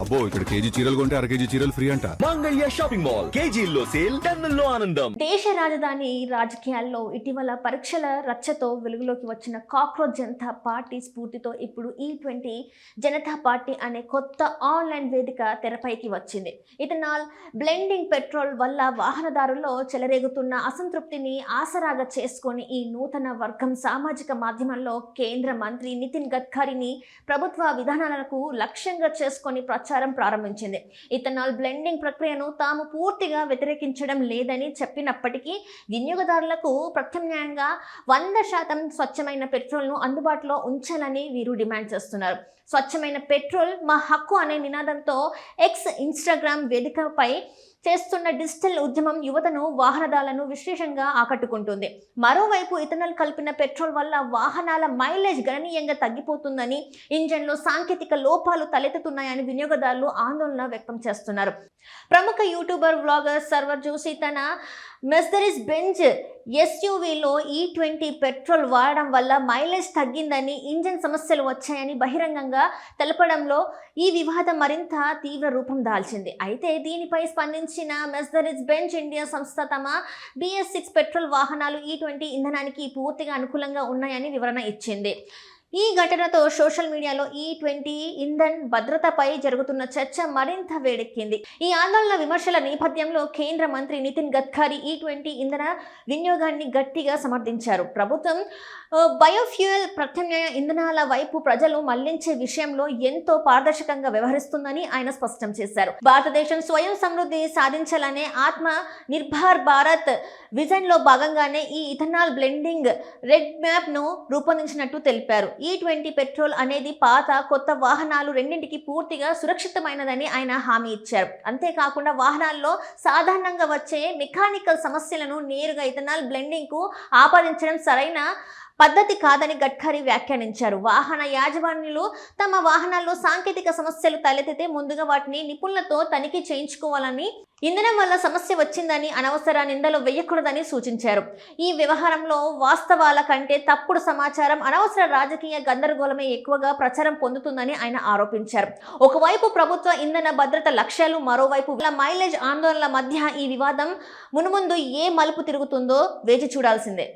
అబ్బో ఇక్కడ కేజీ చీరలు కొంటే అర కేజీ చీరలు ఫ్రీ అంట. మంగళ్య షాపింగ్ మాల్, కేజీల్లో సేల్, టన్నుల్లో ఆనందం. దేశ రాజధాని రాజకీయాల్లో ఇటీవల పరీక్షల రచ్చతో వెలుగులోకి వచ్చిన కాక్రోచ్ జనతా పార్టీ స్ఫూర్తితో ఇప్పుడు E20 జనతా పార్టీ అనే కొత్త ఆన్లైన్ వేదిక తెరపైకి వచ్చింది. ఇథనాల్ బ్లెండింగ్ పెట్రోల్ వల్ల వాహనదారుల్లో చెలరేగుతున్న అసంతృప్తిని ఆసరాగా చేసుకొని ఈ నూతన వర్గం సామాజిక మాధ్యమంలో కేంద్ర మంత్రి నితిన్ గడ్కరీని ప్రభుత్వ విధానాలకు లక్ష్యంగా చేసుకొని ప్రచారం ప్రారంభించింది. ఇథనాల్ బ్లెండింగ్ ప్రక్రియను తాము పూర్తిగా వ్యతిరేకించడం లేదని చెప్పినప్పటికీ వినియోగదారులకు ప్రత్యామ్నాయంగా 100% స్వచ్ఛమైన పెట్రోల్ను అందుబాటులో ఉంచాలని వీరు డిమాండ్ చేస్తున్నారు. స్వచ్ఛమైన పెట్రోల్ మా హక్కు అనే నినాదంతో ఇన్స్టాగ్రామ్ వేదికపై చేస్తున్న డిజిటల్ ఉద్యమం యువతను వాహనదారులను విశేషంగా ఆకట్టుకుంటుంది. మరోవైపు ఇథనాల్ కలిపిన పెట్రోల్ వల్ల వాహనాల మైలేజ్ గణనీయంగా తగ్గిపోతుందని, ఇంజన్లో సాంకేతిక లోపాలు తలెత్తుతున్నాయని వినియోగదారులు ఆందోళన వ్యక్తం చేస్తున్నారు. ప్రముఖ యూట్యూబర్ వ్లాగర్ సర్వర్ జోషి తన మెర్సిడెస్ బెంజ్ SUVలో E20 పెట్రోల్ వాడడం వల్ల మైలేజ్ తగ్గిందని, ఇంజన్ సమస్యలు వచ్చాయని బహిరంగంగా తెలపడంలో ఈ వివాదం మరింత తీవ్ర రూపం దాల్చింది. అయితే దీనిపై స్పందించిన మెర్సిడెస్ బెంజ్ ఇండియా సంస్థ తమ BS6 పెట్రోల్ వాహనాలు E20 ఇంధనానికి పూర్తిగా అనుకూలంగా ఉన్నాయని వివరణ ఇచ్చింది. ఈ ఘటనతో సోషల్ మీడియాలో E20 ఇంధన్ భద్రతపై జరుగుతున్న చర్చ మరింత వేడెక్కింది. ఈ ఆందోళన విమర్శల నేపథ్యంలో కేంద్ర మంత్రి నితిన్ గడ్కరీ E20 ఇంధన వినియోగాన్ని గట్టిగా సమర్థించారు. ప్రభుత్వం బయోఫ్యూయల్ ప్రత్యామ్నాయ ఇంధనాల వైపు ప్రజలు మళ్లించే విషయంలో ఎంతో పారదర్శకంగా వ్యవహరిస్తుందని ఆయన స్పష్టం చేశారు. భారతదేశం స్వయం సమృద్ధి సాధించాలనే ఆత్మ నిర్భర్ భారత్ విజన్ లో భాగంగానే ఈ ఇథనాల్ బ్లెండింగ్ రెడ్ మ్యాప్ ను రూపొందించినట్టు తెలిపారు. E20 పెట్రోల్ అనేది పాత కొత్త వాహనాలు రెండింటికి పూర్తిగా సురక్షితమైనదని ఆయన హామీ ఇచ్చారు. అంతేకాకుండా వాహనాల్లో సాధారణంగా వచ్చే మెకానికల్ సమస్యలను నేరుగా ఇథనాల్ బ్లెండింగ్ కు ఆపాదించడం సరైన పద్ధతి కాదని గడ్కరీ వ్యాఖ్యానించారు. వాహన యాజమాన్యులు తమ వాహనాల్లో సాంకేతిక సమస్యలు తలెత్తితే ముందుగా వాటిని నిపుణులతో తనిఖీ చేయించుకోవాలని, ఇంధనం వల్ల సమస్య వచ్చిందని అనవసర నిందలు వేయకూడదని సూచించారు. ఈ వ్యవహారంలో వాస్తవాల కంటే తప్పుడు సమాచారం, అనవసర రాజకీయ గందరగోళమే ఎక్కువగా ప్రచారం పొందుతుందని ఆయన ఆరోపించారు. ఒకవైపు ప్రభుత్వ ఇంధన భద్రత లక్ష్యాలు, మరోవైపు మైలేజ్ ఆందోళనల మధ్య ఈ వివాదం మునుముందు ఏ మలుపు తిరుగుతుందో వేచి చూడాల్సిందే.